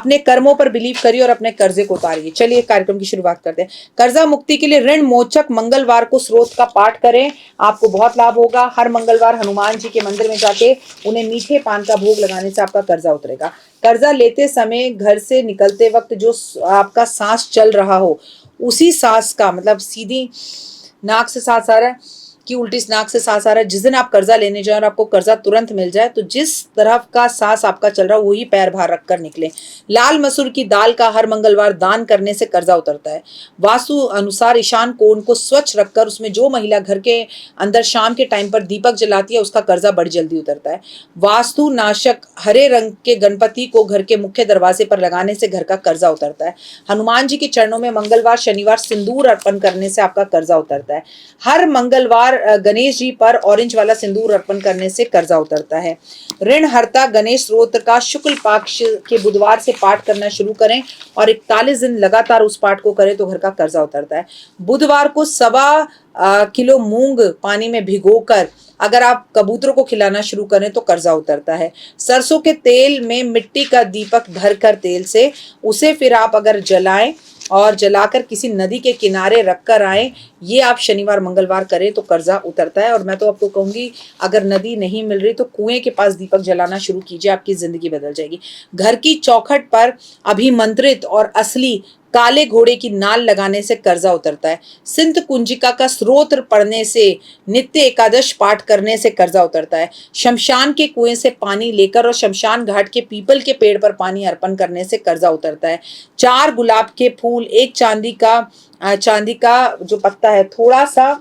अपने कर्मों पर बिलीव करिए और अपने कर्जे को उतारिए। चलिए कार्यक्रम की शुरुआत करते हैं। कर्जा मुक्ति के लिए ऋण मोचक मंगलवार को स्रोत का पाठ करें, आपको बहुत लाभ होगा। हर मंगलवार हनुमान जी के मंदिर में जाके उन्हें मीठे पान का भोग लगाने से आपका कर्जा उतरेगा। कर्जा लेते समय घर से निकलते वक्त जो आपका सांस चल रहा हो, उसी सांस का मतलब सीधी नाक से सांस आ रहा है कि उल्टी नाक से सांस आ रहा है, जिस दिन आप कर्जा लेने जाए और आपको कर्जा तुरंत मिल जाए तो जिस तरफ का सांस आपका चल रहा है वही पैर बाहर रखकर निकले। लाल मसूर की दाल का हर मंगलवार दान करने से कर्जा उतरता है। वास्तु अनुसार ईशान कोण को स्वच्छ रखकर उसमें जो महिला घर के अंदर शाम के टाइम पर दीपक जलाती है उसका कर्जा बड़ी जल्दी उतरता है। वास्तु नाशक हरे रंग के गणपति को घर के मुख्य दरवाजे पर लगाने से घर का कर्जा उतरता है। हनुमान जी के चरणों में मंगलवार शनिवार सिंदूर अर्पण करने से आपका कर्जा उतरता है। हर मंगलवार गणेश जी पर ऑरेंज वाला सिंदूर अर्पण करने से कर्जा उतरता है। ऋण हरता गणेश स्तोत्र का शुक्ल पक्ष के बुधवार से पाठ करना शुरू करें और 41 दिन लगातार उस पाठ को करें तो घर का कर्जा उतरता है। बुधवार को 1.25 किलो मूंग पानी में भिगोकर अगर आप कबूतरों को खिलाना शुरू करें तो कर्जा उतरता है। सरसों के तेल में मिट्टी का दीपक भरकर तेल से उसे फिर आप अगर जलाएं और जलाकर किसी नदी के किनारे रखकर आए, ये आप शनिवार मंगलवार करें तो कर्जा उतरता है। और मैं तो आपको कहूंगी अगर नदी नहीं मिल रही तो कुएं के पास दीपक जलाना शुरू कीजिए, आपकी जिंदगी बदल जाएगी। घर की चौखट पर अभिमंत्रित और असली काले घोड़े की नाल लगाने से कर्जा उतरता है। सिंध कुंजिका का स्रोत्र पढ़ने से, नित्य एकादश पाठ करने से कर्जा उतरता है। शमशान के कुएं से पानी लेकर और शमशान घाट के पीपल के पेड़ पर पानी अर्पण करने से कर्जा उतरता है। 4 गुलाब के फूल, एक चांदी का जो पत्ता है, थोड़ा सा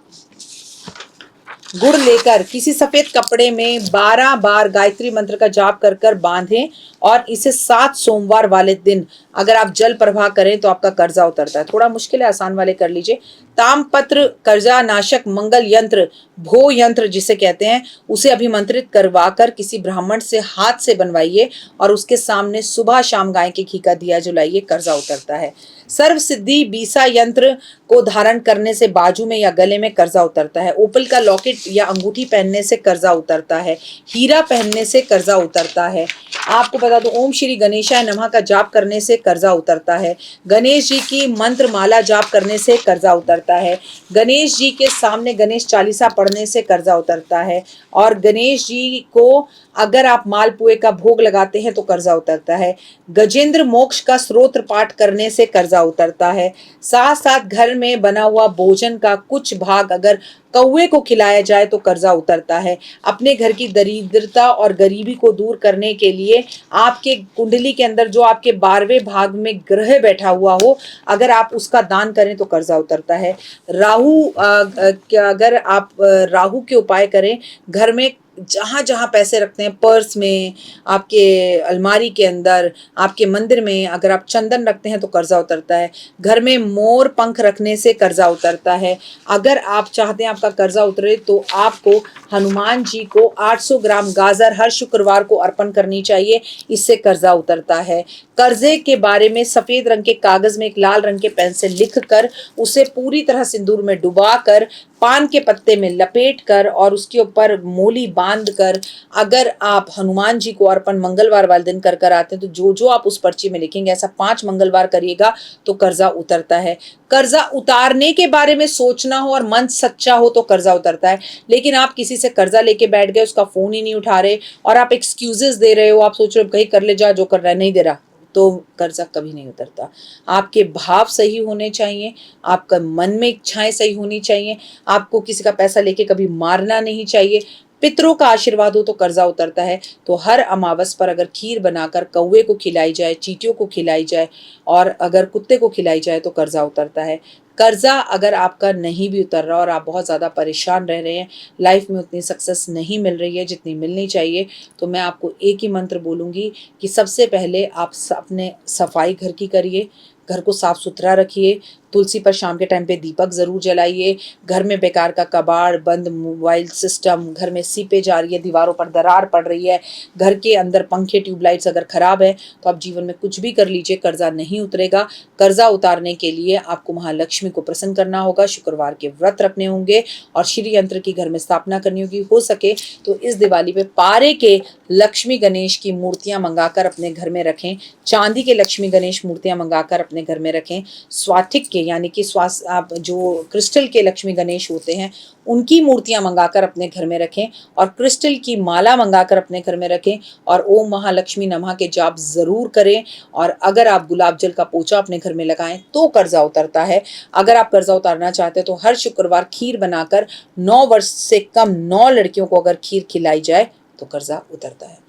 गुड़ लेकर किसी सफेद कपड़े में 12 बार गायत्री मंत्र का जाप कर कर बांधें और इसे 7 सोमवार वाले दिन अगर आप जल प्रवाह करें तो आपका कर्जा उतरता है। थोड़ा मुश्किल है, आसान वाले कर लीजिए। तामपत्र कर्जा नाशक मंगल यंत्र, भो यंत्र जिसे कहते हैं, उसे अभिमंत्रित करवाकर किसी ब्राह्मण से हाथ से बनवाइए और उसके सामने सुबह शाम गाय के घी का दिया जलाइए, कर्जा उतरता है। सर्व सिद्धि बीसा यंत्र को धारण करने से बाजू में या गले में कर्जा उतरता है। ओपल का लॉकेट या अंगूठी पहनने से कर्जा उतरता है। हीरा पहनने से कर्जा उतरता है। आपको बता दो, ओम श्री गणेशाय नमः का जाप करने से कर्जा उतरता है। गणेश जी की मंत्र माला जाप करने से कर्जा उतरता है। गणेश जी के सामने गणेश चालीसा पढ़ने से कर्जा उतरता है। और गणेश जी को अगर आप मालपुए का भोग लगाते हैं तो कर्जा उतरता है। गजेंद्र मोक्ष का स्तोत्र पाठ करने से कर्जा उतरता है। साथ साथ घर में बना हुआ भोजन का कुछ भाग अगर कौवे को खिलाया जाए तो कर्जा उतरता है। अपने घर की दरिद्रता और गरीबी को दूर करने के लिए आपके कुंडली के अंदर जो आपके 12वें भाग में ग्रह बैठा हुआ हो, अगर आप उसका दान करें तो कर्जा उतरता है। राहु अगर आप राहु के उपाय करें, घर में जहां जहां पैसे रखते हैं, पर्स में, आपके अलमारी के अंदर, आपके मंदिर में अगर आप चंदन रखते हैं तो कर्जा उतरता है। घर में मोर पंख रखने से कर्जा उतरता है। अगर आप चाहते हैं आपका कर्जा उतरे तो आपको हनुमान जी को 800 ग्राम गाजर हर शुक्रवार को अर्पण करनी चाहिए, इससे कर्जा उतरता है। कर्जे के बारे में सफेद रंग के कागज में एक लाल रंग के पेन से लिख कर उसे पूरी तरह सिंदूर में डुबा कर पान के पत्ते में लपेट कर और उसके ऊपर मोली बांध कर अगर आप हनुमान जी को अर्पण मंगलवार वाले दिन कर कर आते हैं तो जो जो आप उस पर्ची में लिखेंगे ऐसा 5 मंगलवार करिएगा तो कर्जा उतरता है। कर्जा उतारने के बारे में सोचना हो और मन सच्चा हो तो कर्जा उतरता है। लेकिन आप किसी से कर्जा लेके बैठ गए, उसका फोन ही नहीं उठा रहे और आप एक्सक्यूजेस दे रहे हो, आप सोच रहे हो कहीं कर ले जा, जो कर रहा है नहीं दे रहा, तो कर्जा कभी नहीं उतरता। आपके भाव सही होने चाहिए, आपका मन में इच्छाएं सही होनी चाहिए, आपको किसी का पैसा लेके कभी मारना नहीं चाहिए। पितरों का आशीर्वाद हो तो कर्जा उतरता है। तो हर अमावस पर अगर खीर बनाकर कौवे को खिलाई जाए, चींटियों को खिलाई जाए और अगर कुत्ते को खिलाई जाए तो कर्जा उतरता है। कर्जा अगर आपका नहीं भी उतर रहा और आप बहुत ज़्यादा परेशान रह रहे हैं, लाइफ में उतनी सक्सेस नहीं मिल रही है जितनी मिलनी चाहिए, तो मैं आपको एक ही मंत्र बोलूँगी कि सबसे पहले आप अपने सफाई घर की करिए, घर को साफ सुथरा रखिए, तुलसी पर शाम के टाइम पे दीपक ज़रूर जलाइए। घर में बेकार का कबाड़ बंद, मोबाइल सिस्टम, घर में सीपेज आ रही है, दीवारों पर दरार पड़ रही है, घर के अंदर पंखे ट्यूबलाइट्स अगर खराब है तो आप जीवन में कुछ भी कर लीजिए, कर्जा नहीं उतरेगा। कर्जा उतारने के लिए आपको महालक्ष्मी को प्रसन्न करना होगा, शुक्रवार के व्रत रखने होंगे और श्री यंत्र की घर में स्थापना करनी होगी। हो सके तो इस दिवाली पे पारे के लक्ष्मी गणेश की मूर्तियां मंगाकर अपने घर में रखें, चांदी के लक्ष्मी गणेश मूर्तियां मंगाकर अपने घर में रखें, स्वाथिक के यानी कि आप जो क्रिस्टल के लक्ष्मी गणेश होते हैं उनकी मूर्तियां मंगाकर अपने घर में रखें और क्रिस्टल की माला मंगाकर अपने घर में रखें और ओम महालक्ष्मी नमः के जाप जरूर करें। और अगर आप गुलाब जल का पोछा अपने घर में लगाएं तो कर्जा उतरता है। अगर आप कर्जा उतारना चाहते हैं तो हर शुक्रवार खीर बनाकर 9 वर्ष से कम 9 लड़कियों को अगर खीर खिलाई जाए तो कर्जा उतरता है।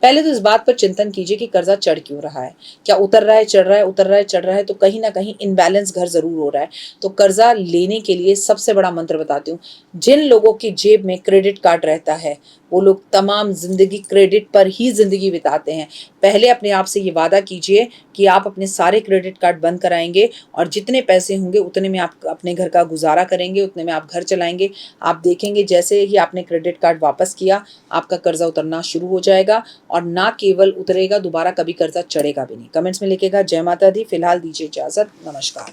पहले तो इस बात पर चिंतन कीजिए कि कर्जा चढ़ क्यों रहा है, क्या उतर रहा है, चढ़ रहा है, उतर रहा है, चढ़ रहा है, तो कहीं ना कहीं इनबैलेंस घर जरूर हो रहा है। तो कर्जा लेने के लिए सबसे बड़ा मंत्र बताती हूँ। जिन लोगों की जेब में क्रेडिट कार्ड रहता है वो लोग तमाम जिंदगी क्रेडिट पर ही जिंदगी बिताते हैं। पहले अपने आप से ये वादा कीजिए कि आप अपने सारे क्रेडिट कार्ड बंद कराएंगे और जितने पैसे होंगे उतने में आप अपने घर का गुजारा करेंगे, उतने में आप घर चलाएंगे। आप देखेंगे जैसे ही आपने क्रेडिट कार्ड वापस किया आपका कर्जा उतरना शुरू हो जाएगा और ना केवल उतरेगा, दोबारा कभी कर्जा चढ़ेगा भी नहीं। कमेंट्स में लिखेगा जय माता दी। फिलहाल दीजिए इजाजत, नमस्कार।